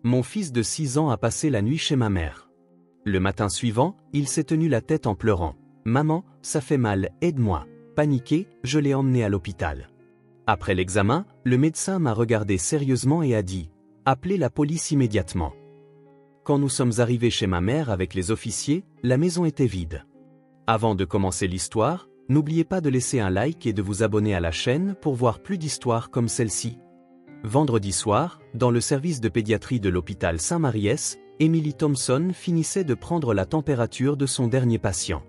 mon fils de 6 ans a passé la nuit chez ma mère. Le matin suivant, il s'est tenu la tête en pleurant. Maman, ça fait mal, aide-moi. Paniqué, je l'ai emmené à l'hôpital. Après l'examen, le médecin m'a regardé sérieusement et a dit « Appelez la police immédiatement ». Quand nous sommes arrivés chez ma mère avec les officiers, la maison était vide. Avant de commencer l'histoire, n'oubliez pas de laisser un like et de vous abonner à la chaîne pour voir plus d'histoires comme celle-ci. Vendredi soir, dans le service de pédiatrie de l'hôpital Saint-Maries, Emily Thompson finissait de prendre la température de son dernier patient.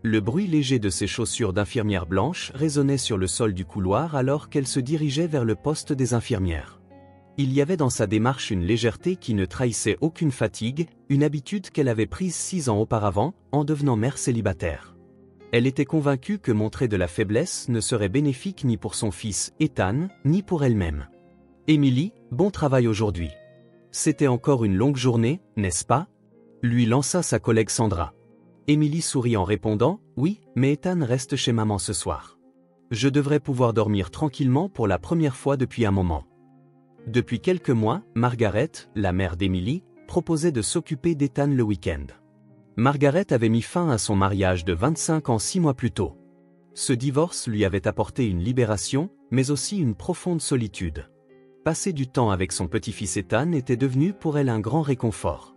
Le bruit léger de ses chaussures d'infirmière blanche résonnait sur le sol du couloir alors qu'elle se dirigeait vers le poste des infirmières. Il y avait dans sa démarche une légèreté qui ne trahissait aucune fatigue, une habitude qu'elle avait prise 6 ans auparavant, en devenant mère célibataire. Elle était convaincue que montrer de la faiblesse ne serait bénéfique ni pour son fils, Ethan, ni pour elle-même. Emily, bon travail aujourd'hui. C'était encore une longue journée, n'est-ce pas? Lui lança sa collègue Sandra. Emily sourit en répondant « Oui, mais Ethan reste chez maman ce soir. Je devrais pouvoir dormir tranquillement pour la première fois depuis un moment. » Depuis quelques mois, Margaret, la mère d'Emily, proposait de s'occuper d'Ethan le week-end. Margaret avait mis fin à son mariage de 25 ans 6 mois plus tôt. Ce divorce lui avait apporté une libération, mais aussi une profonde solitude. Passer du temps avec son petit-fils Ethan était devenu pour elle un grand réconfort.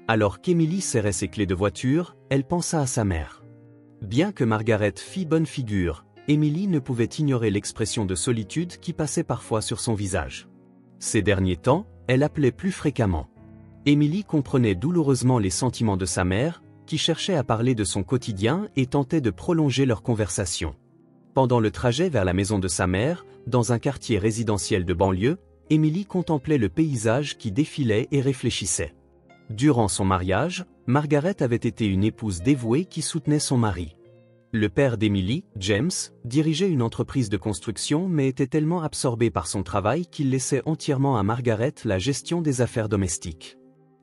Alors qu'Emily serrait ses clés de voiture, elle pensa à sa mère. Bien que Margaret fît bonne figure, Emily ne pouvait ignorer l'expression de solitude qui passait parfois sur son visage. Ces derniers temps, elle appelait plus fréquemment. Emily comprenait douloureusement les sentiments de sa mère, qui cherchait à parler de son quotidien et tentait de prolonger leur conversation. Pendant le trajet vers la maison de sa mère, dans un quartier résidentiel de banlieue, Emily contemplait le paysage qui défilait et réfléchissait. Durant son mariage, Margaret avait été une épouse dévouée qui soutenait son mari. Le père d'Emily, James, dirigeait une entreprise de construction mais était tellement absorbé par son travail qu'il laissait entièrement à Margaret la gestion des affaires domestiques.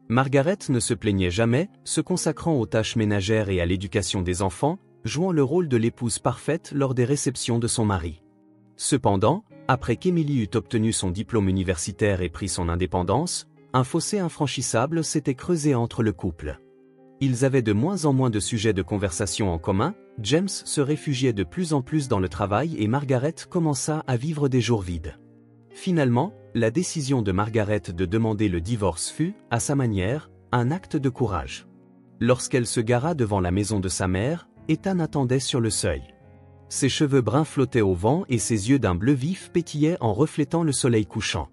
Margaret ne se plaignait jamais, se consacrant aux tâches ménagères et à l'éducation des enfants, jouant le rôle de l'épouse parfaite lors des réceptions de son mari. Cependant, après qu'Emily eut obtenu son diplôme universitaire et pris son indépendance, un fossé infranchissable s'était creusé entre le couple. Ils avaient de moins en moins de sujets de conversation en commun, James se réfugiait de plus en plus dans le travail et Margaret commença à vivre des jours vides. Finalement, la décision de Margaret de demander le divorce fut, à sa manière, un acte de courage. Lorsqu'elle se gara devant la maison de sa mère, Ethan attendait sur le seuil. Ses cheveux bruns flottaient au vent et ses yeux d'un bleu vif pétillaient en reflétant le soleil couchant.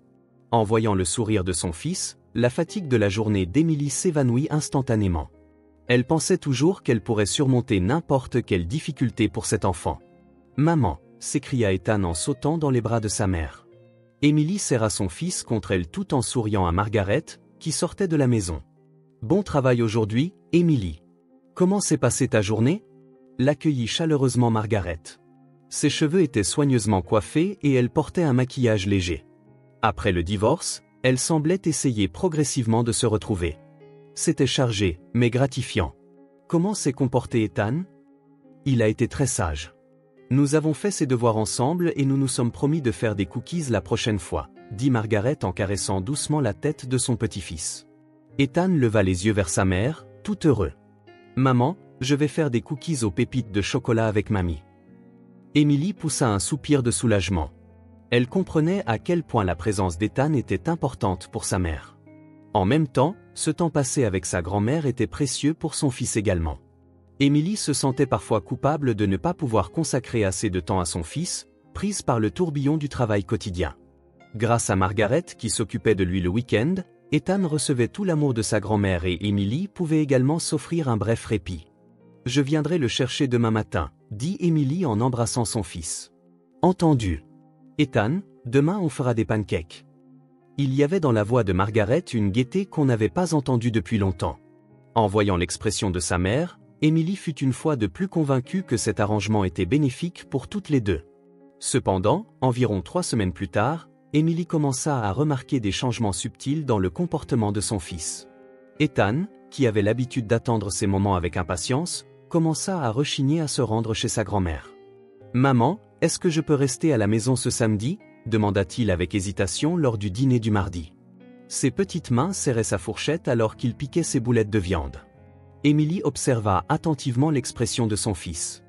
En voyant le sourire de son fils, la fatigue de la journée d'Emily s'évanouit instantanément. Elle pensait toujours qu'elle pourrait surmonter n'importe quelle difficulté pour cet enfant. « Maman !» s'écria Ethan en sautant dans les bras de sa mère. Emily serra son fils contre elle tout en souriant à Margaret, qui sortait de la maison. « Bon travail aujourd'hui, Emily. Comment s'est passée ta journée ?» l'accueillit chaleureusement Margaret. Ses cheveux étaient soigneusement coiffés et elle portait un maquillage léger. Après le divorce, elle semblait essayer progressivement de se retrouver. C'était chargé, mais gratifiant. Comment s'est comporté Ethan? Il a été très sage. Nous avons fait ses devoirs ensemble et nous nous sommes promis de faire des cookies la prochaine fois, dit Margaret en caressant doucement la tête de son petit-fils. Ethan leva les yeux vers sa mère, tout heureux. Maman, je vais faire des cookies aux pépites de chocolat avec mamie. Emily poussa un soupir de soulagement. Elle comprenait à quel point la présence d'Ethan était importante pour sa mère. En même temps, ce temps passé avec sa grand-mère était précieux pour son fils également. Emily se sentait parfois coupable de ne pas pouvoir consacrer assez de temps à son fils, prise par le tourbillon du travail quotidien. Grâce à Margaret qui s'occupait de lui le week-end, Ethan recevait tout l'amour de sa grand-mère et Emily pouvait également s'offrir un bref répit. « Je viendrai le chercher demain matin », dit Emily en embrassant son fils. « Entendu. Ethan, demain on fera des pancakes. » Il y avait dans la voix de Margaret une gaieté qu'on n'avait pas entendue depuis longtemps. En voyant l'expression de sa mère, Emily fut une fois de plus convaincue que cet arrangement était bénéfique pour toutes les deux. Cependant, environ 3 semaines plus tard, Emily commença à remarquer des changements subtils dans le comportement de son fils. Ethan, qui avait l'habitude d'attendre ces moments avec impatience, commença à rechigner à se rendre chez sa grand-mère. « Maman, est-ce que je peux rester à la maison ce samedi ?» demanda-t-il avec hésitation lors du dîner du mardi. « Ses petites mains serraient sa fourchette alors qu'il piquait ses boulettes de viande. Émilie observa attentivement l'expression de son fils.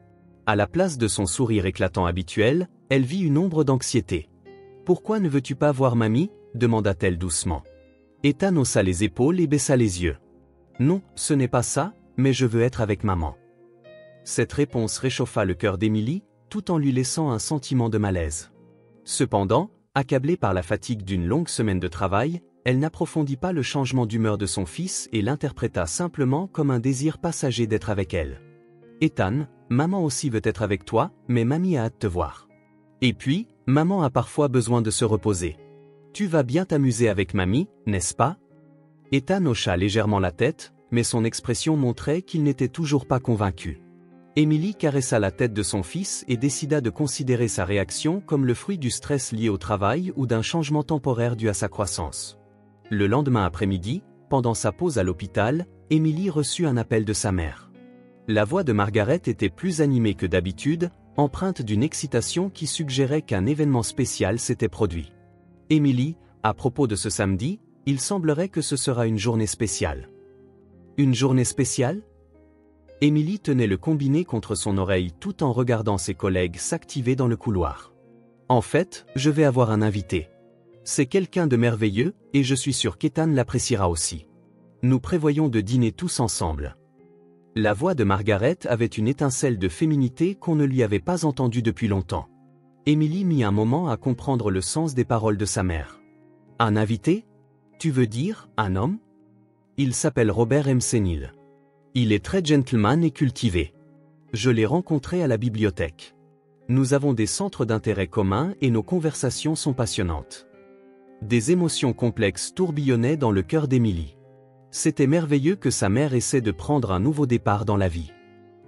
À la place de son sourire éclatant habituel, elle vit une ombre d'anxiété. « Pourquoi ne veux-tu pas voir mamie ?» demanda-t-elle doucement. Ethan haussa les épaules et baissa les yeux. « Non, ce n'est pas ça, mais je veux être avec maman. » Cette réponse réchauffa le cœur d'Émilie, tout en lui laissant un sentiment de malaise. Cependant, accablée par la fatigue d'une longue semaine de travail, elle n'approfondit pas le changement d'humeur de son fils et l'interpréta simplement comme un désir passager d'être avec elle. « Ethan, maman aussi veut être avec toi, mais mamie a hâte de te voir. Et puis, maman a parfois besoin de se reposer. Tu vas bien t'amuser avec mamie, n'est-ce pas ?» Ethan hocha légèrement la tête, mais son expression montrait qu'il n'était toujours pas convaincu. Émilie caressa la tête de son fils et décida de considérer sa réaction comme le fruit du stress lié au travail ou d'un changement temporaire dû à sa croissance. Le lendemain après-midi, pendant sa pause à l'hôpital, Émilie reçut un appel de sa mère. La voix de Margaret était plus animée que d'habitude, empreinte d'une excitation qui suggérait qu'un événement spécial s'était produit. « Émilie, à propos de ce samedi, il semblerait que ce sera une journée spéciale. » « Une journée spéciale ?» Émilie tenait le combiné contre son oreille tout en regardant ses collègues s'activer dans le couloir. « En fait, je vais avoir un invité. C'est quelqu'un de merveilleux, et je suis sûr qu'Ethan l'appréciera aussi. Nous prévoyons de dîner tous ensemble. » La voix de Margaret avait une étincelle de féminité qu'on ne lui avait pas entendue depuis longtemps. Émilie mit un moment à comprendre le sens des paroles de sa mère. « Un invité ? Tu veux dire, un homme ? Il s'appelle Robert M. Senil. Il est très gentleman et cultivé. Je l'ai rencontré à la bibliothèque. Nous avons des centres d'intérêt communs et nos conversations sont passionnantes. » Des émotions complexes tourbillonnaient dans le cœur d'Émilie. C'était merveilleux que sa mère essaie de prendre un nouveau départ dans la vie.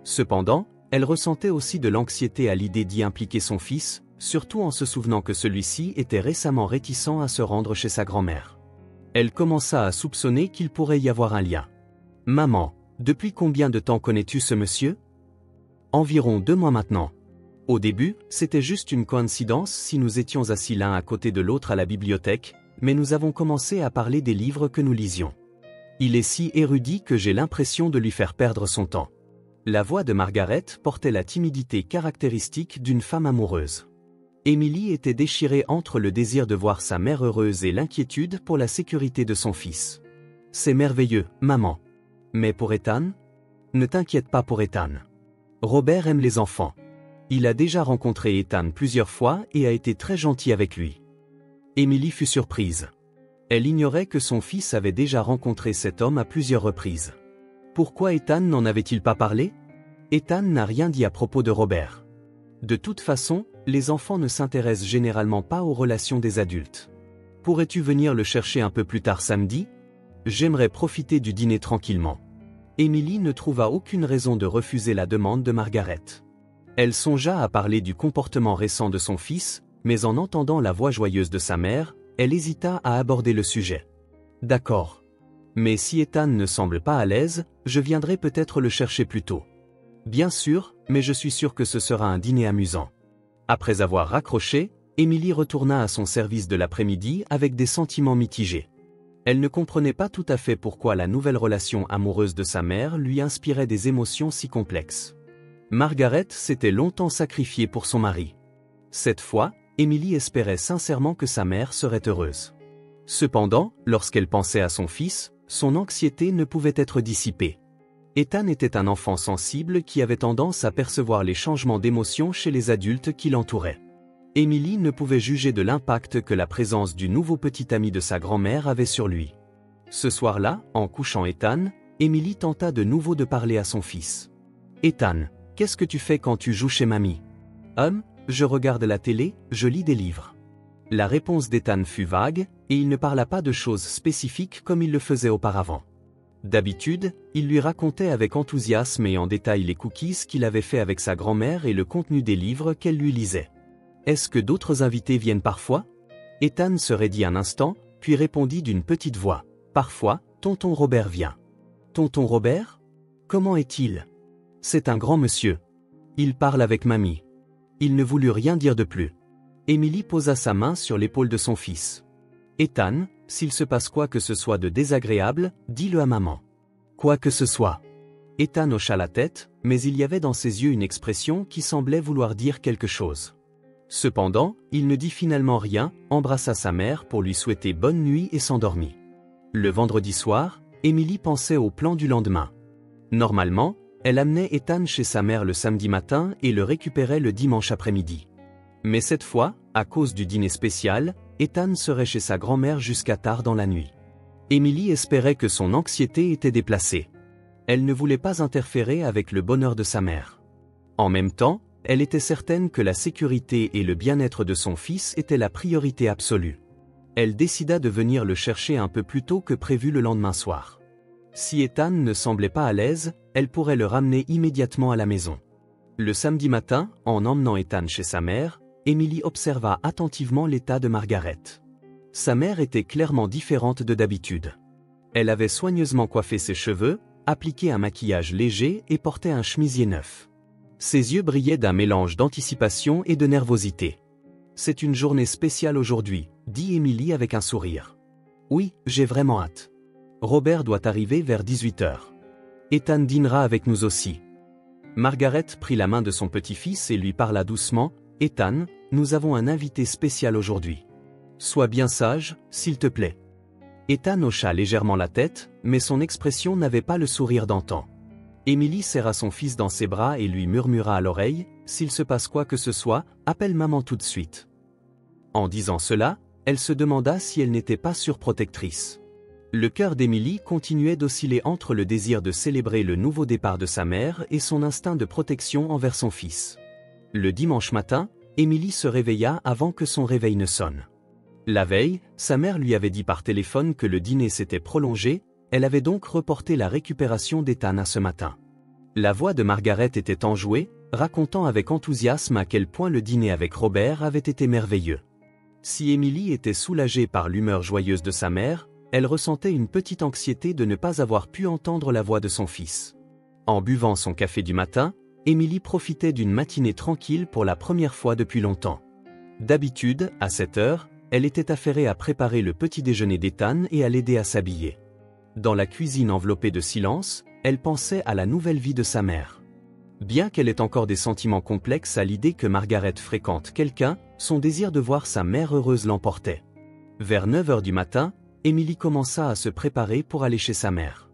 Cependant, elle ressentait aussi de l'anxiété à l'idée d'y impliquer son fils, surtout en se souvenant que celui-ci était récemment réticent à se rendre chez sa grand-mère. Elle commença à soupçonner qu'il pourrait y avoir un lien. « Maman, depuis combien de temps connais-tu ce monsieur ? » Environ 2 mois maintenant. Au début, c'était juste une coïncidence si nous étions assis l'un à côté de l'autre à la bibliothèque, mais nous avons commencé à parler des livres que nous lisions. Il est si érudit que j'ai l'impression de lui faire perdre son temps. La voix de Margaret portait la timidité caractéristique d'une femme amoureuse. Émilie était déchirée entre le désir de voir sa mère heureuse et l'inquiétude pour la sécurité de son fils. « C'est merveilleux, maman. Mais pour Ethan ? Ne t'inquiète pas pour Ethan. Robert aime les enfants. Il a déjà rencontré Ethan plusieurs fois et a été très gentil avec lui. » Émilie fut surprise. Elle ignorait que son fils avait déjà rencontré cet homme à plusieurs reprises. Pourquoi Ethan n'en avait-il pas parlé ? Ethan n'a rien dit à propos de Robert. De toute façon, les enfants ne s'intéressent généralement pas aux relations des adultes. Pourrais-tu venir le chercher un peu plus tard samedi ? J'aimerais profiter du dîner tranquillement. Émilie ne trouva aucune raison de refuser la demande de Margaret. Elle songea à parler du comportement récent de son fils, mais en entendant la voix joyeuse de sa mère, elle hésita à aborder le sujet. « D'accord. Mais si Ethan ne semble pas à l'aise, je viendrai peut-être le chercher plus tôt. » « Bien sûr, mais je suis sûre que ce sera un dîner amusant. » Après avoir raccroché, Émilie retourna à son service de l'après-midi avec des sentiments mitigés. Elle ne comprenait pas tout à fait pourquoi la nouvelle relation amoureuse de sa mère lui inspirait des émotions si complexes. Margaret s'était longtemps sacrifiée pour son mari. Cette fois, Émilie espérait sincèrement que sa mère serait heureuse. Cependant, lorsqu'elle pensait à son fils, son anxiété ne pouvait être dissipée. Ethan était un enfant sensible qui avait tendance à percevoir les changements d'émotions chez les adultes qui l'entouraient. Émilie ne pouvait juger de l'impact que la présence du nouveau petit ami de sa grand-mère avait sur lui. Ce soir-là, en couchant Ethan, Émilie tenta de nouveau de parler à son fils. « Ethan, qu'est-ce que tu fais quand tu joues chez mamie ? » « Je regarde la télé, je lis des livres. » La réponse d'Ethan fut vague, et il ne parla pas de choses spécifiques comme il le faisait auparavant. D'habitude, il lui racontait avec enthousiasme et en détail les cookies qu'il avait fait avec sa grand-mère et le contenu des livres qu'elle lui lisait. « Est-ce que d'autres invités viennent parfois ?» Ethan se raidit un instant, puis répondit d'une petite voix. « Parfois, tonton Robert vient. »« Tonton Robert ? Comment est-il ? » ?»« C'est un grand monsieur. Il parle avec mamie. » Il ne voulut rien dire de plus. Émilie posa sa main sur l'épaule de son fils. « Ethan, s'il se passe quoi que ce soit de désagréable, dis-le à maman. Quoi que ce soit. Ethan hocha la tête, mais il y avait dans ses yeux une expression qui semblait vouloir dire quelque chose. Cependant, il ne dit finalement rien, embrassa sa mère pour lui souhaiter bonne nuit et s'endormit. Le vendredi soir, Emily pensait au plan du lendemain. Normalement, elle amenait Ethan chez sa mère le samedi matin et le récupérait le dimanche après-midi. Mais cette fois, à cause du dîner spécial, Ethan serait chez sa grand-mère jusqu'à tard dans la nuit. Emily espérait que son anxiété était déplacée. Elle ne voulait pas interférer avec le bonheur de sa mère. En même temps, elle était certaine que la sécurité et le bien-être de son fils étaient la priorité absolue. Elle décida de venir le chercher un peu plus tôt que prévu le lendemain soir. Si Ethan ne semblait pas à l'aise, elle pourrait le ramener immédiatement à la maison. Le samedi matin, en emmenant Ethan chez sa mère, Emily observa attentivement l'état de Margaret. Sa mère était clairement différente de d'habitude. Elle avait soigneusement coiffé ses cheveux, appliqué un maquillage léger et portait un chemisier neuf. Ses yeux brillaient d'un mélange d'anticipation et de nervosité. « C'est une journée spéciale aujourd'hui », dit Emily avec un sourire. « Oui, j'ai vraiment hâte. Robert doit arriver vers 18h. Ethan dînera avec nous aussi. » Margaret prit la main de son petit-fils et lui parla doucement. « Ethan, nous avons un invité spécial aujourd'hui. Sois bien sage, s'il te plaît. » Ethan hocha légèrement la tête, mais son expression n'avait pas le sourire d'antan. Emily serra son fils dans ses bras et lui murmura à l'oreille, « S'il se passe quoi que ce soit, appelle maman tout de suite. » En disant cela, elle se demanda si elle n'était pas surprotectrice. Le cœur d'Emily continuait d'osciller entre le désir de célébrer le nouveau départ de sa mère et son instinct de protection envers son fils. Le dimanche matin, Emily se réveilla avant que son réveil ne sonne. La veille, sa mère lui avait dit par téléphone que le dîner s'était prolongé, elle avait donc reporté la récupération d'Ethan à ce matin. La voix de Margaret était enjouée, racontant avec enthousiasme à quel point le dîner avec Robert avait été merveilleux. Si Emily était soulagée par l'humeur joyeuse de sa mère, elle ressentait une petite anxiété de ne pas avoir pu entendre la voix de son fils. En buvant son café du matin, Emily profitait d'une matinée tranquille pour la première fois depuis longtemps. D'habitude, à cette heure, elle était affairée à préparer le petit déjeuner d'Ethan et à l'aider à s'habiller. Dans la cuisine enveloppée de silence, elle pensait à la nouvelle vie de sa mère. Bien qu'elle ait encore des sentiments complexes à l'idée que Margaret fréquente quelqu'un, son désir de voir sa mère heureuse l'emportait. Vers 9h du matin, Emily commença à se préparer pour aller chez sa mère.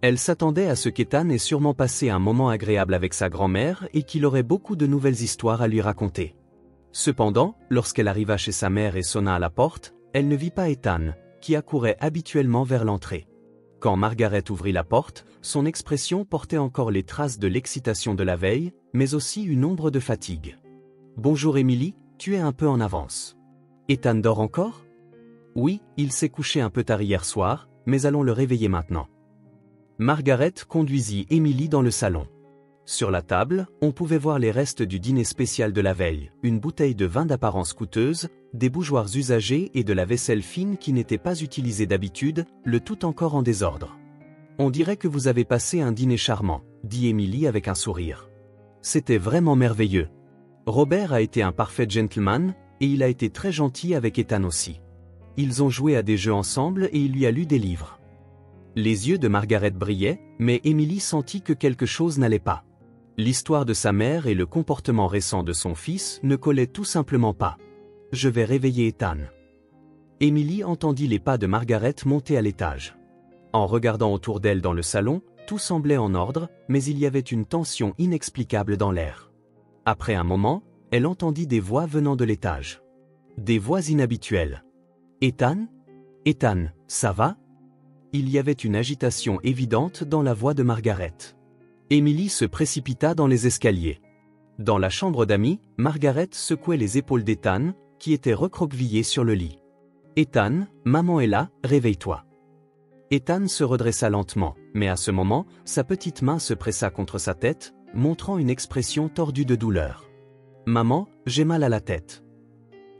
Elle s'attendait à ce qu'Ethan ait sûrement passé un moment agréable avec sa grand-mère et qu'il aurait beaucoup de nouvelles histoires à lui raconter. Cependant, lorsqu'elle arriva chez sa mère et sonna à la porte, elle ne vit pas Ethan, qui accourait habituellement vers l'entrée. Quand Margaret ouvrit la porte, son expression portait encore les traces de l'excitation de la veille, mais aussi une ombre de fatigue. « Bonjour Emily, tu es un peu en avance. Ethan dort encore ? » « Oui, il s'est couché un peu tard hier soir, mais allons le réveiller maintenant. » Margaret conduisit Emily dans le salon. Sur la table, on pouvait voir les restes du dîner spécial de la veille, une bouteille de vin d'apparence coûteuse, des bougeoirs usagés et de la vaisselle fine qui n'était pas utilisée d'habitude, le tout encore en désordre. « On dirait que vous avez passé un dîner charmant, » dit Emily avec un sourire. « C'était vraiment merveilleux. Robert a été un parfait gentleman, et il a été très gentil avec Ethan aussi. Ils ont joué à des jeux ensemble et il lui a lu des livres. » Les yeux de Margaret brillaient, mais Emily sentit que quelque chose n'allait pas. L'histoire de sa mère et le comportement récent de son fils ne collaient tout simplement pas. « Je vais réveiller Ethan. » Emily entendit les pas de Margaret monter à l'étage. En regardant autour d'elle dans le salon, tout semblait en ordre, mais il y avait une tension inexplicable dans l'air. Après un moment, elle entendit des voix venant de l'étage. Des voix inhabituelles. « Ethan ? Ethan, ça va ?» Il y avait une agitation évidente dans la voix de Margaret. Emily se précipita dans les escaliers. Dans la chambre d'amis, Margaret secouait les épaules d'Ethan, qui était recroquevillé sur le lit. « Ethan, maman est là, réveille-toi. » Ethan se redressa lentement, mais à ce moment, sa petite main se pressa contre sa tête, montrant une expression tordue de douleur. « Maman, j'ai mal à la tête. »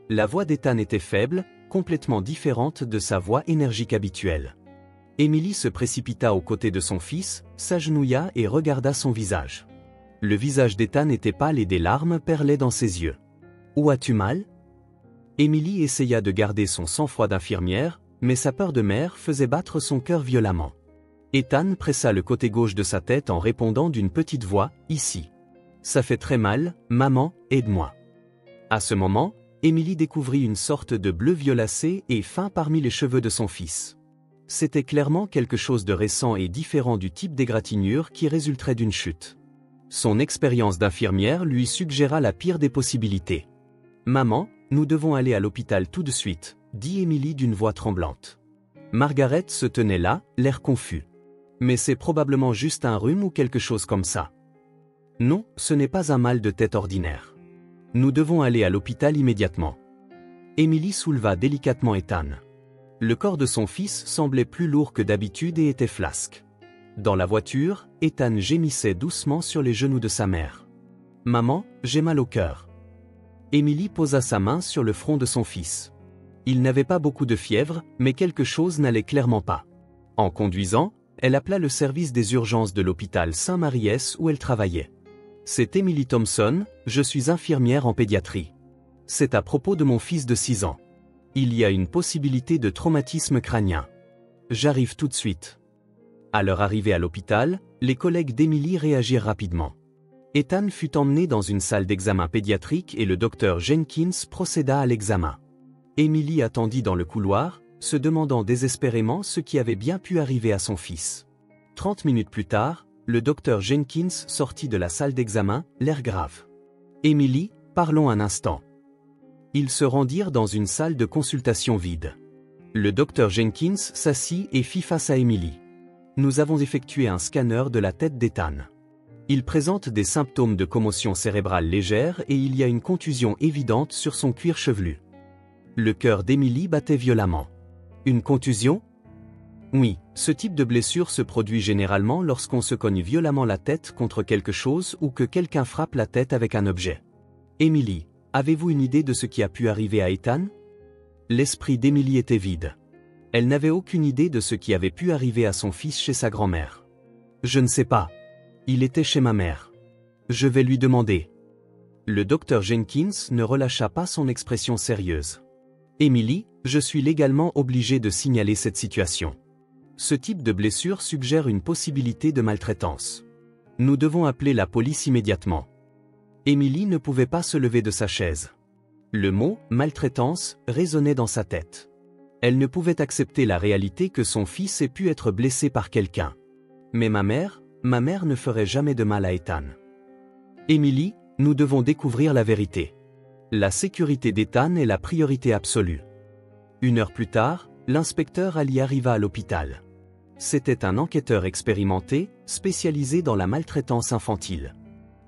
La voix d'Ethan était faible, complètement différente de sa voix énergique habituelle. Emily se précipita aux côtés de son fils, s'agenouilla et regarda son visage. Le visage d'Ethan était pâle et des larmes perlaient dans ses yeux. « Où as-tu mal ?» Emily essaya de garder son sang-froid d'infirmière, mais sa peur de mère faisait battre son cœur violemment. Ethan pressa le côté gauche de sa tête en répondant d'une petite voix, « Ici. Ça fait très mal, maman, aide-moi. » À ce moment, Emily découvrit une sorte de bleu violacé et fin parmi les cheveux de son fils. C'était clairement quelque chose de récent et différent du type d'égratignure qui résulterait d'une chute. Son expérience d'infirmière lui suggéra la pire des possibilités. « Maman, nous devons aller à l'hôpital tout de suite, » dit Emily d'une voix tremblante. Margaret se tenait là, l'air confus. « Mais c'est probablement juste un rhume ou quelque chose comme ça. »« Non, ce n'est pas un mal de tête ordinaire. Nous devons aller à l'hôpital immédiatement. » Emily souleva délicatement Ethan. Le corps de son fils semblait plus lourd que d'habitude et était flasque. Dans la voiture, Ethan gémissait doucement sur les genoux de sa mère. « Maman, j'ai mal au cœur. » Emily posa sa main sur le front de son fils. Il n'avait pas beaucoup de fièvre, mais quelque chose n'allait clairement pas. En conduisant, elle appela le service des urgences de l'hôpital Saint-Maries où elle travaillait. « C'est Emily Thompson, je suis infirmière en pédiatrie. C'est à propos de mon fils de 6 ans. Il y a une possibilité de traumatisme crânien. J'arrive tout de suite. » À leur arrivée à l'hôpital, les collègues d'Emily réagirent rapidement. Ethan fut emmené dans une salle d'examen pédiatrique et le docteur Jenkins procéda à l'examen. Emily attendit dans le couloir, se demandant désespérément ce qui avait bien pu arriver à son fils. 30 minutes plus tard, le docteur Jenkins sortit de la salle d'examen, l'air grave. « Emily, parlons un instant. » Ils se rendirent dans une salle de consultation vide. Le docteur Jenkins s'assit et fit face à Emily. « Nous avons effectué un scanner de la tête d'Ethan. Il présente des symptômes de commotion cérébrale légère et il y a une contusion évidente sur son cuir chevelu. » Le cœur d'Emily battait violemment. « Une contusion ? » Oui, ce type de blessure se produit généralement lorsqu'on se cogne violemment la tête contre quelque chose ou que quelqu'un frappe la tête avec un objet. « Emily, avez-vous une idée de ce qui a pu arriver à Ethan ?» L'esprit d'Emily était vide. Elle n'avait aucune idée de ce qui avait pu arriver à son fils chez sa grand-mère. « Je ne sais pas. Il était chez ma mère. Je vais lui demander. » Le docteur Jenkins ne relâcha pas son expression sérieuse. « Emily, je suis légalement obligé de signaler cette situation. Ce type de blessure suggère une possibilité de maltraitance. Nous devons appeler la police immédiatement. » Emily ne pouvait pas se lever de sa chaise. Le mot « maltraitance » résonnait dans sa tête. Elle ne pouvait accepter la réalité que son fils ait pu être blessé par quelqu'un. « Mais ma mère ne ferait jamais de mal à Ethan. »« Emily, nous devons découvrir la vérité. La sécurité d'Ethan est la priorité absolue. » 1 heure plus tard, l'inspecteur Ali arriva à l'hôpital. C'était un enquêteur expérimenté, spécialisé dans la maltraitance infantile.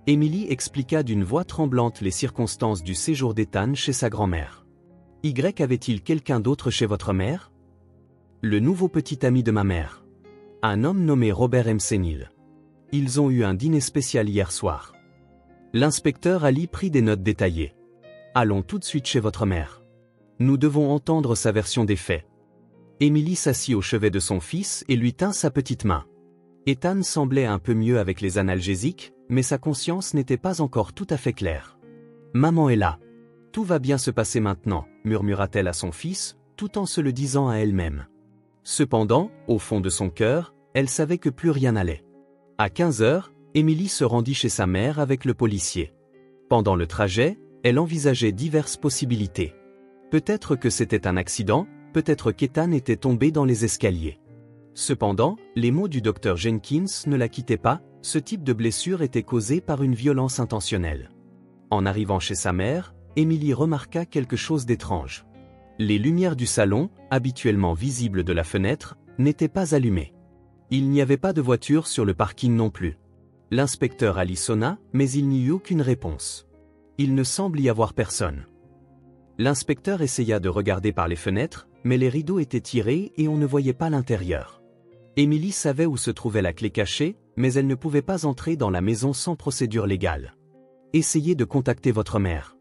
Emily expliqua d'une voix tremblante les circonstances du séjour d'Ethan chez sa grand-mère. « Y avait-il quelqu'un d'autre chez votre mère ?»« Le nouveau petit ami de ma mère. Un homme nommé Robert M. Senil. Ils ont eu un dîner spécial hier soir. » L'inspecteur Ali prit des notes détaillées. « Allons tout de suite chez votre mère. Nous devons entendre sa version des faits. » Emily s'assit au chevet de son fils et lui tint sa petite main. Ethan semblait un peu mieux avec les analgésiques, mais sa conscience n'était pas encore tout à fait claire. « Maman est là. Tout va bien se passer maintenant, » murmura-t-elle à son fils, tout en se le disant à elle-même. Cependant, au fond de son cœur, elle savait que plus rien n'allait. À 15 heures, Emily se rendit chez sa mère avec le policier. Pendant le trajet, elle envisageait diverses possibilités. Peut-être que c'était un accident, peut-être qu'Ethan était tombé dans les escaliers. Cependant, les mots du docteur Jenkins ne la quittaient pas, ce type de blessure était causé par une violence intentionnelle. En arrivant chez sa mère, Emily remarqua quelque chose d'étrange. Les lumières du salon, habituellement visibles de la fenêtre, n'étaient pas allumées. Il n'y avait pas de voiture sur le parking non plus. L'inspecteur Ali sonna, mais il n'y eut aucune réponse. Il ne semble y avoir personne. L'inspecteur essaya de regarder par les fenêtres, mais les rideaux étaient tirés et on ne voyait pas l'intérieur. Emily savait où se trouvait la clé cachée, mais elle ne pouvait pas entrer dans la maison sans procédure légale. Essayez de contacter votre mère.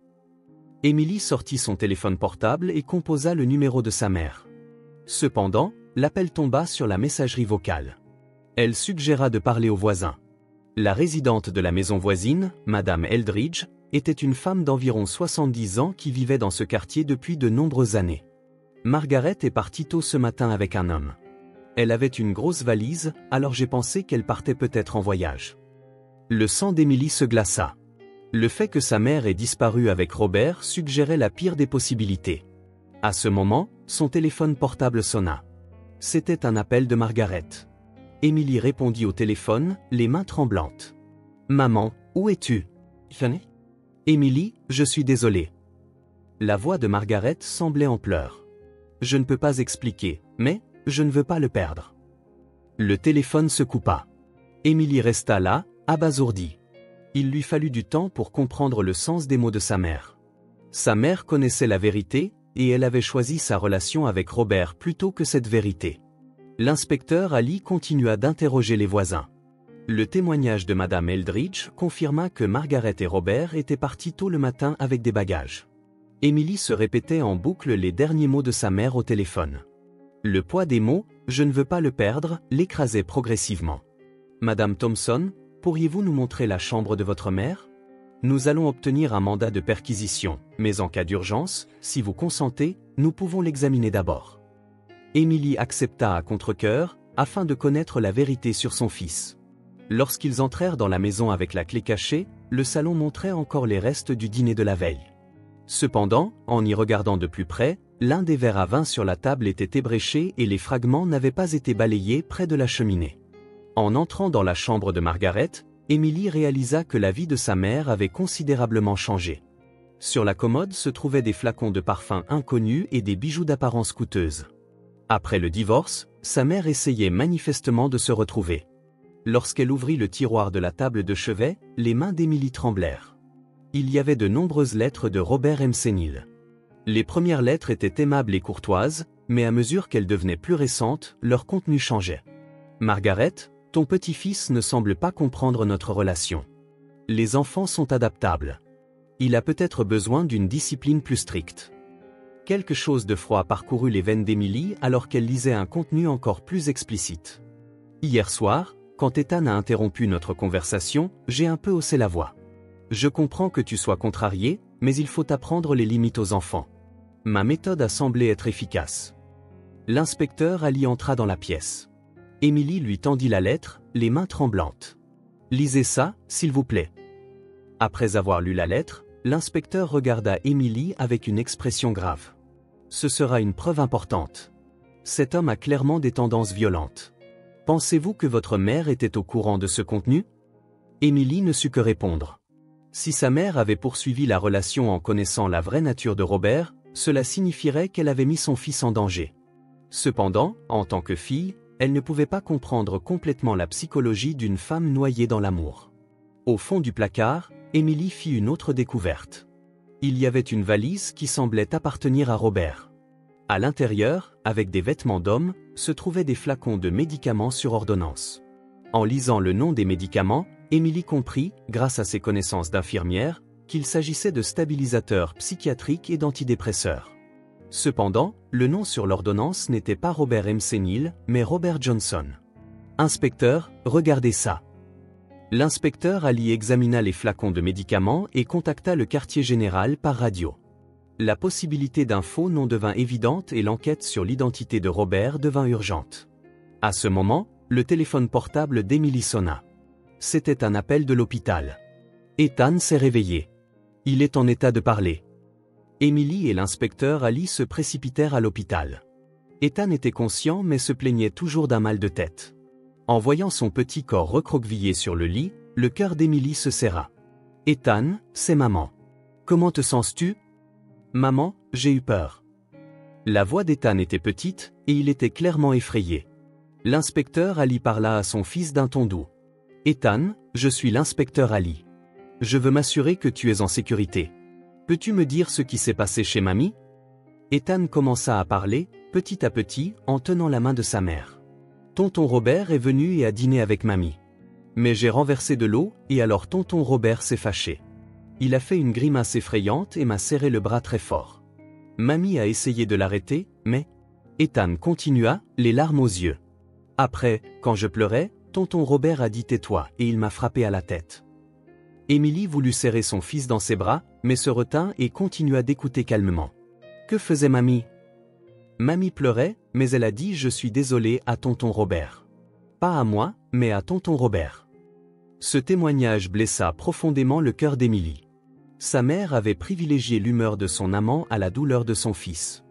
Emily sortit son téléphone portable et composa le numéro de sa mère. Cependant, l'appel tomba sur la messagerie vocale. Elle suggéra de parler au voisin. La résidente de la maison voisine, Madame Eldridge, était une femme d'environ 70 ans qui vivait dans ce quartier depuis de nombreuses années. Margaret est partie tôt ce matin avec un homme. Elle avait une grosse valise, alors j'ai pensé qu'elle partait peut-être en voyage. Le sang d'Emily se glaça. Le fait que sa mère ait disparu avec Robert suggérait la pire des possibilités. À ce moment, son téléphone portable sonna. C'était un appel de Margaret. Emily répondit au téléphone, les mains tremblantes. « Maman, où es-tu » ? « Emily, je suis désolée. » La voix de Margaret semblait en pleurs. « Je ne peux pas expliquer, mais je ne veux pas le perdre. » Le téléphone se coupa. Emily resta là, abasourdie. Il lui fallut du temps pour comprendre le sens des mots de sa mère. Sa mère connaissait la vérité, et elle avait choisi sa relation avec Robert plutôt que cette vérité. L'inspecteur Ali continua d'interroger les voisins. Le témoignage de Madame Eldridge confirma que Margaret et Robert étaient partis tôt le matin avec des bagages. Emily se répétait en boucle les derniers mots de sa mère au téléphone. Le poids des mots « je ne veux pas le perdre » l'écrasait progressivement. « Madame Thompson, pourriez-vous nous montrer la chambre de votre mère ? Nous allons obtenir un mandat de perquisition, mais en cas d'urgence, si vous consentez, nous pouvons l'examiner d'abord. » Emily accepta à contre-cœur, afin de connaître la vérité sur son fils. Lorsqu'ils entrèrent dans la maison avec la clé cachée, le salon montrait encore les restes du dîner de la veille. Cependant, en y regardant de plus près, l'un des verres à vin sur la table était ébréché et les fragments n'avaient pas été balayés près de la cheminée. En entrant dans la chambre de Margaret, Emily réalisa que la vie de sa mère avait considérablement changé. Sur la commode se trouvaient des flacons de parfum inconnus et des bijoux d'apparence coûteuse. Après le divorce, sa mère essayait manifestement de se retrouver. Lorsqu'elle ouvrit le tiroir de la table de chevet, les mains d'Emily tremblèrent. Il y avait de nombreuses lettres de Robert McNeil. Les premières lettres étaient aimables et courtoises, mais à mesure qu'elles devenaient plus récentes, leur contenu changeait. « Margaret, ton petit-fils ne semble pas comprendre notre relation. Les enfants sont adaptables. Il a peut-être besoin d'une discipline plus stricte. » Quelque chose de froid parcourut les veines d'Emily alors qu'elle lisait un contenu encore plus explicite. « Hier soir, quand Ethan a interrompu notre conversation, j'ai un peu haussé la voix. Je comprends que tu sois contrarié, mais il faut apprendre les limites aux enfants. Ma méthode a semblé être efficace. » L'inspecteur Ali entra dans la pièce. Emily lui tendit la lettre, les mains tremblantes. « Lisez ça, s'il vous plaît. » Après avoir lu la lettre, l'inspecteur regarda Emily avec une expression grave. « Ce sera une preuve importante. Cet homme a clairement des tendances violentes. Pensez-vous que votre mère était au courant de ce contenu ?» Emily ne sut que répondre. Si sa mère avait poursuivi la relation en connaissant la vraie nature de Robert, cela signifierait qu'elle avait mis son fils en danger. Cependant, en tant que fille, elle ne pouvait pas comprendre complètement la psychologie d'une femme noyée dans l'amour. Au fond du placard, Emily fit une autre découverte. Il y avait une valise qui semblait appartenir à Robert. À l'intérieur, avec des vêtements d'homme, se trouvaient des flacons de médicaments sur ordonnance. En lisant le nom des médicaments, Emily comprit, grâce à ses connaissances d'infirmière, qu'il s'agissait de stabilisateurs psychiatriques et d'antidépresseurs. Cependant, le nom sur l'ordonnance n'était pas Robert McNeil, mais Robert Johnson. « Inspecteur, regardez ça. » L'inspecteur Ali examina les flacons de médicaments et contacta le quartier général par radio. La possibilité d'un faux nom devint évidente et l'enquête sur l'identité de Robert devint urgente. À ce moment, le téléphone portable d'Emily sonna. C'était un appel de l'hôpital. Ethan s'est réveillé. Il est en état de parler. Emily et l'inspecteur Ali se précipitèrent à l'hôpital. Ethan était conscient mais se plaignait toujours d'un mal de tête. En voyant son petit corps recroquevillé sur le lit, le cœur d'Emily se serra. « Ethan, c'est maman. Comment te sens-tu » ? « Maman, j'ai eu peur. » La voix d'Ethan était petite, et il était clairement effrayé. L'inspecteur Ali parla à son fils d'un ton doux. « Ethan, je suis l'inspecteur Ali. Je veux m'assurer que tu es en sécurité. Peux-tu me dire ce qui s'est passé chez mamie ?» Ethan commença à parler, petit à petit, en tenant la main de sa mère. « Tonton Robert est venu et a dîné avec mamie. Mais j'ai renversé de l'eau, et alors tonton Robert s'est fâché. Il a fait une grimace effrayante et m'a serré le bras très fort. Mamie a essayé de l'arrêter, mais... » Ethan continua, les larmes aux yeux. « Après, quand je pleurais, tonton Robert a dit tais-toi et il m'a frappé à la tête. » Emily voulut serrer son fils dans ses bras, mais se retint et continua d'écouter calmement. « Que faisait mamie » Mamie pleurait, mais elle a dit « Je suis désolée » à tonton Robert. Pas à moi, mais à tonton Robert. Ce témoignage blessa profondément le cœur d'Émilie. Sa mère avait privilégié l'humeur de son amant à la douleur de son fils.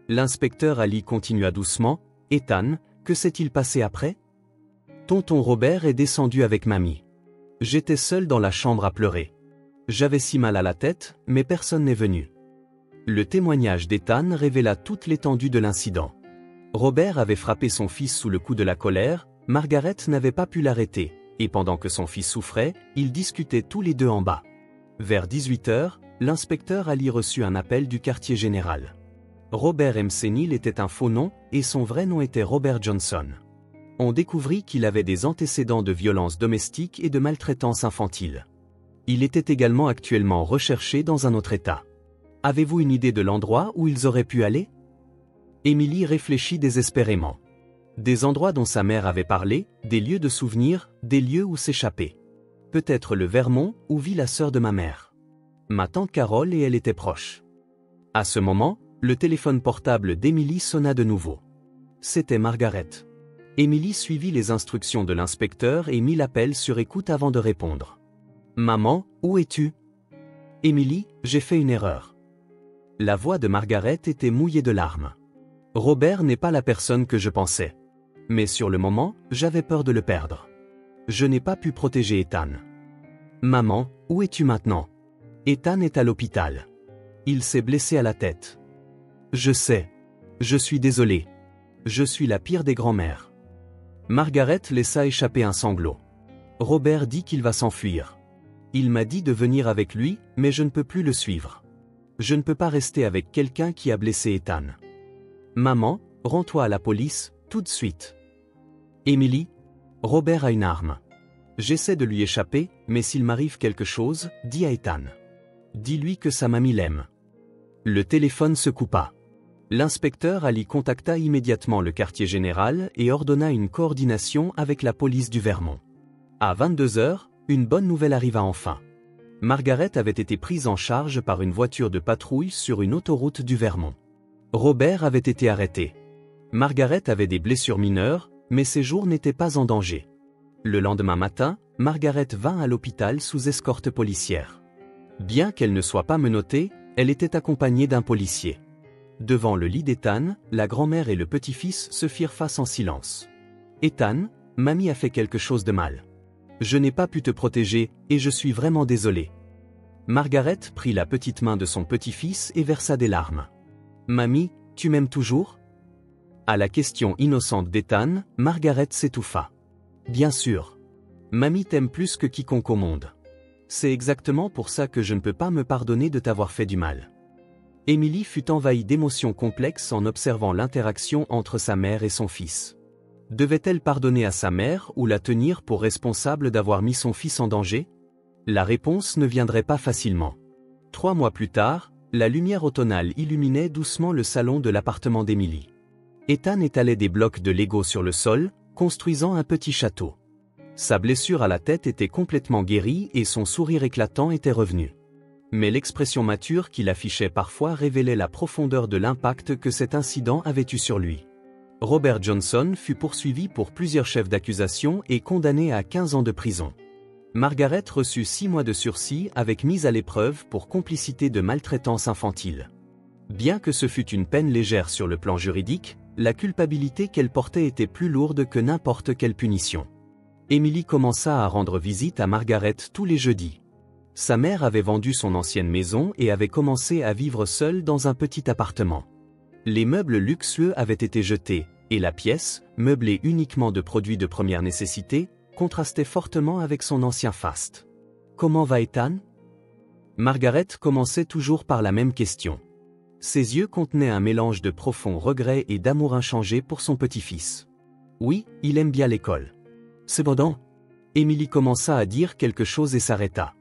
L'inspecteur Ali continua doucement « Ethan, que s'est-il passé après ?» Tonton Robert est descendu avec mamie. J'étais seul dans la chambre à pleurer. J'avais si mal à la tête, mais personne n'est venu. Le témoignage d'Ethan révéla toute l'étendue de l'incident. Robert avait frappé son fils sous le coup de la colère, Margaret n'avait pas pu l'arrêter, et pendant que son fils souffrait, ils discutaient tous les deux en bas. Vers 18h, l'inspecteur Ali reçut un appel du quartier général. Robert McNeil était un faux nom, et son vrai nom était Robert Johnson. On découvrit qu'il avait des antécédents de violence domestique et de maltraitance infantile. Il était également actuellement recherché dans un autre état. Avez-vous une idée de l'endroit où ils auraient pu aller? Émilie réfléchit désespérément. Des endroits dont sa mère avait parlé, des lieux de souvenirs, des lieux où s'échapper. Peut-être le Vermont, où vit la sœur de ma mère. Ma tante Carole et elle étaient proches. À ce moment, le téléphone portable d'Émilie sonna de nouveau. C'était Margaret. Émilie suivit les instructions de l'inspecteur et mit l'appel sur écoute avant de répondre. « Maman, où es-tu » ? « Émilie, j'ai fait une erreur. » La voix de Margaret était mouillée de larmes. « Robert n'est pas la personne que je pensais. Mais sur le moment, j'avais peur de le perdre. Je n'ai pas pu protéger Ethan. »« Maman, où es-tu maintenant ?»« Ethan est à l'hôpital. Il s'est blessé à la tête. »« Je sais. Je suis désolée. Je suis la pire des grands-mères. » Margaret laissa échapper un sanglot. Robert dit qu'il va s'enfuir. Il m'a dit de venir avec lui, mais je ne peux plus le suivre. Je ne peux pas rester avec quelqu'un qui a blessé Ethan. Maman, rends-toi à la police, tout de suite. Émilie, Robert a une arme. J'essaie de lui échapper, mais s'il m'arrive quelque chose, dis à Ethan. Dis-lui que sa mamie l'aime. Le téléphone se coupa. L'inspecteur Ali contacta immédiatement le quartier général et ordonna une coordination avec la police du Vermont. À 22h, une bonne nouvelle arriva enfin. Margaret avait été prise en charge par une voiture de patrouille sur une autoroute du Vermont. Robert avait été arrêté. Margaret avait des blessures mineures, mais ses jours n'étaient pas en danger. Le lendemain matin, Margaret vint à l'hôpital sous escorte policière. Bien qu'elle ne soit pas menottée, elle était accompagnée d'un policier. Devant le lit d'Ethan, la grand-mère et le petit-fils se firent face en silence. « Ethan, mamie a fait quelque chose de mal. Je n'ai pas pu te protéger, et je suis vraiment désolée. » Margaret prit la petite main de son petit-fils et versa des larmes. « Mamie, tu m'aimes toujours ?» À la question innocente d'Ethan, Margaret s'étouffa. « Bien sûr. Mamie t'aime plus que quiconque au monde. C'est exactement pour ça que je ne peux pas me pardonner de t'avoir fait du mal. » Émilie fut envahie d'émotions complexes en observant l'interaction entre sa mère et son fils. Devait-elle pardonner à sa mère ou la tenir pour responsable d'avoir mis son fils en danger? La réponse ne viendrait pas facilement. 3 mois plus tard, la lumière automnale illuminait doucement le salon de l'appartement d'Émilie. Ethan étalait des blocs de Lego sur le sol, construisant un petit château. Sa blessure à la tête était complètement guérie et son sourire éclatant était revenu. Mais l'expression mature qu'il affichait parfois révélait la profondeur de l'impact que cet incident avait eu sur lui. Robert Johnson fut poursuivi pour plusieurs chefs d'accusation et condamné à 15 ans de prison. Margaret reçut 6 mois de sursis avec mise à l'épreuve pour complicité de maltraitance infantile. Bien que ce fût une peine légère sur le plan juridique, la culpabilité qu'elle portait était plus lourde que n'importe quelle punition. Émilie commença à rendre visite à Margaret tous les jeudis. Sa mère avait vendu son ancienne maison et avait commencé à vivre seule dans un petit appartement. Les meubles luxueux avaient été jetés, et la pièce, meublée uniquement de produits de première nécessité, contrastait fortement avec son ancien faste. « Comment va Ethan » Margaret commençait toujours par la même question. Ses yeux contenaient un mélange de profond regret et d'amour inchangé pour son petit-fils. « Oui, il aime bien l'école. » Cependant, Émilie commença à dire quelque chose et s'arrêta.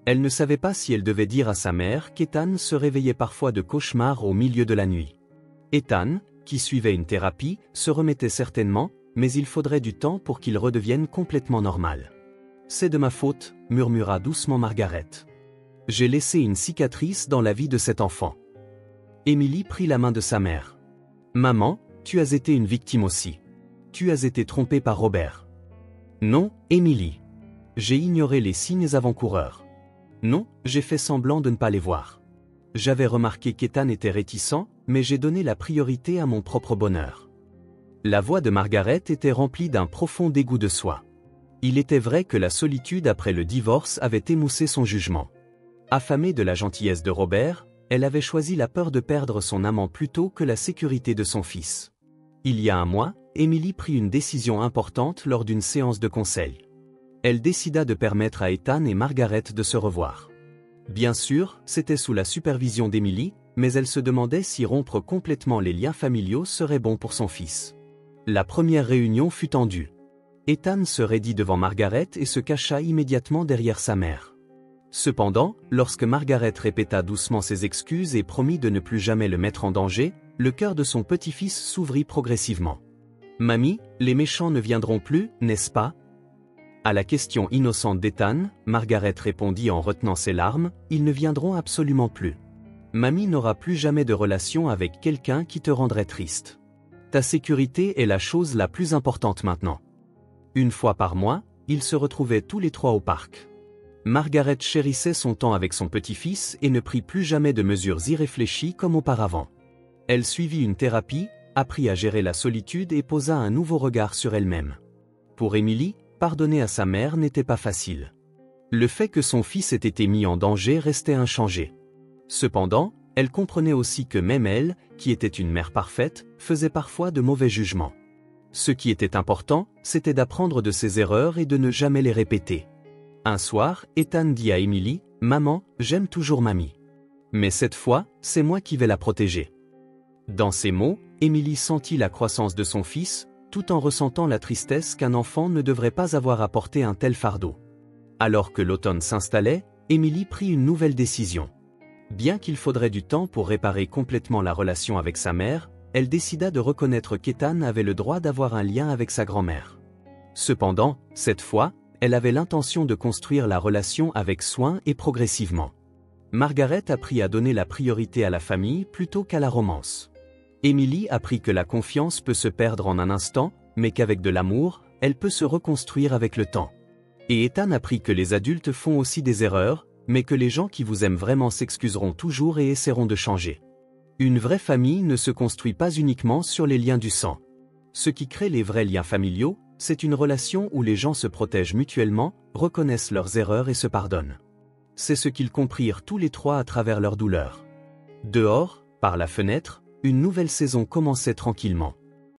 Elle ne savait pas si elle devait dire à sa mère qu'Ethan se réveillait parfois de cauchemars au milieu de la nuit. Ethan, qui suivait une thérapie, se remettait certainement, mais il faudrait du temps pour qu'il redevienne complètement normal. « C'est de ma faute, » murmura doucement Margaret. « J'ai laissé une cicatrice dans la vie de cet enfant. » Émilie prit la main de sa mère. « Maman, tu as été une victime aussi. Tu as été trompée par Robert. Non, Émilie. J'ai ignoré les signes avant-coureurs. Non, j'ai fait semblant de ne pas les voir. J'avais remarqué qu'Ethan était réticent, mais j'ai donné la priorité à mon propre bonheur. La voix de Margaret était remplie d'un profond dégoût de soi. Il était vrai que la solitude après le divorce avait émoussé son jugement. Affamée de la gentillesse de Robert, elle avait choisi la peur de perdre son amant plutôt que la sécurité de son fils. Il y a un mois, Émilie prit une décision importante lors d'une séance de conseil. Elle décida de permettre à Ethan et Margaret de se revoir. Bien sûr, c'était sous la supervision d'Émilie, mais elle se demandait si rompre complètement les liens familiaux serait bon pour son fils. La première réunion fut tendue. Ethan se raidit devant Margaret et se cacha immédiatement derrière sa mère. Cependant, lorsque Margaret répéta doucement ses excuses et promit de ne plus jamais le mettre en danger, le cœur de son petit-fils s'ouvrit progressivement. « Mamie, les méchants ne viendront plus, n'est-ce pas ?» À la question innocente d'Ethan, Margaret répondit en retenant ses larmes, « Ils ne viendront absolument plus. Mamie n'aura plus jamais de relation avec quelqu'un qui te rendrait triste. Ta sécurité est la chose la plus importante maintenant. » Une fois par mois, ils se retrouvaient tous les trois au parc. Margaret chérissait son temps avec son petit-fils et ne prit plus jamais de mesures irréfléchies comme auparavant. Elle suivit une thérapie, apprit à gérer la solitude et posa un nouveau regard sur elle-même. Pour Émilie, pardonner à sa mère n'était pas facile. Le fait que son fils ait été mis en danger restait inchangé. Cependant, elle comprenait aussi que même elle, qui était une mère parfaite, faisait parfois de mauvais jugements. Ce qui était important, c'était d'apprendre de ses erreurs et de ne jamais les répéter. Un soir, Ethan dit à Émilie, « Maman, j'aime toujours mamie. Mais cette fois, c'est moi qui vais la protéger. » Dans ces mots, Émilie sentit la croissance de son fils, tout en ressentant la tristesse qu'un enfant ne devrait pas avoir à porter un tel fardeau. Alors que l'automne s'installait, Émilie prit une nouvelle décision. Bien qu'il faudrait du temps pour réparer complètement la relation avec sa mère, elle décida de reconnaître qu'Ethan avait le droit d'avoir un lien avec sa grand-mère. Cependant, cette fois, elle avait l'intention de construire la relation avec soin et progressivement. Margaret apprit à donner la priorité à la famille plutôt qu'à la romance. Émilie apprit que la confiance peut se perdre en un instant, mais qu'avec de l'amour, elle peut se reconstruire avec le temps. Et Ethan apprit que les adultes font aussi des erreurs, mais que les gens qui vous aiment vraiment s'excuseront toujours et essaieront de changer. Une vraie famille ne se construit pas uniquement sur les liens du sang. Ce qui crée les vrais liens familiaux, c'est une relation où les gens se protègent mutuellement, reconnaissent leurs erreurs et se pardonnent. C'est ce qu'ils comprirent tous les trois à travers leur douleur. Dehors, par la fenêtre, une nouvelle saison commençait tranquillement.